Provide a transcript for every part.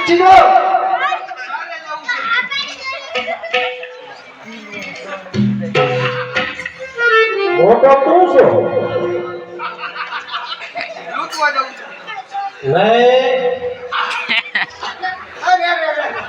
ચીજો મોટો તું છો લૂંટવા જવું છે નહીં અરે અરે અરે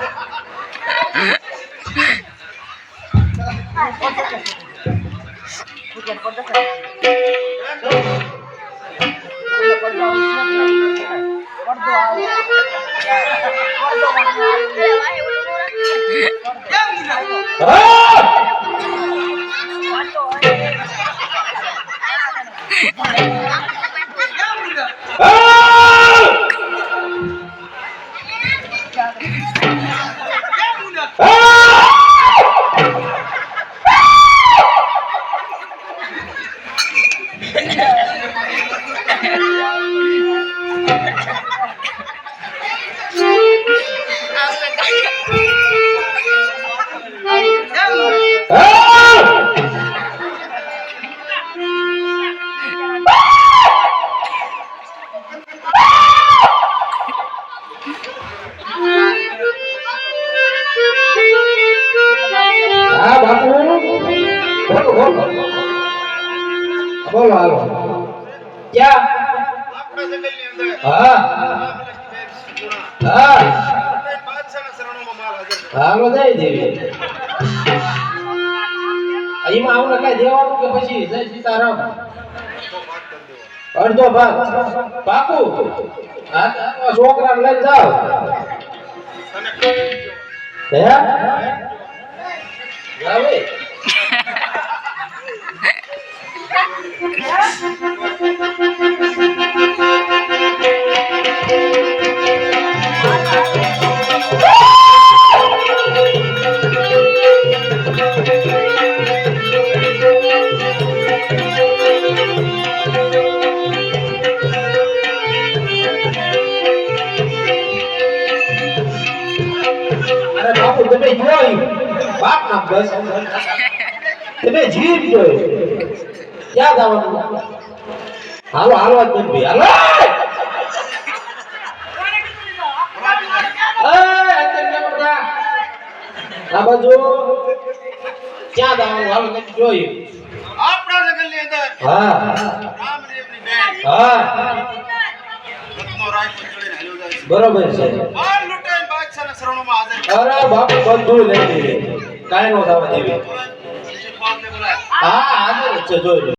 બોલો હાલો ક્યાં આપણા જંગલની અંદર હા હા બાદશાહના શરણોમાં માલ હાજર છે હાલો જય દેવી એમાં આવું કઈ દેવાનું કે પછી જય સીતારામ અડધો ભાગ પાકું હા છોકરાને લઈને જાઓ અને હે જાવે અરે બાપુ તમે જોયું બાપ ના બસ તમે જીવ જોયું ક્યાં જવાનું હાલો હાલો જ ભાઈ હાલો આ બાજુ ક્યાં જવાનું હાલો તમે જોયું આપણા જંગલની અંદર હા રામદેવની બેન હા રત્નો રાયપુર ચડીને હાલ્યો જાય છે બરોબર છે માલ લૂંટાઈને બાદશાહના શરણોમાં હાજર છે અરે બાપુ બધું લઈ લીધે કાંઈ નો થવા દેવી બીજી બાપને બોલાય હા હાજર જ છે જોઈ લો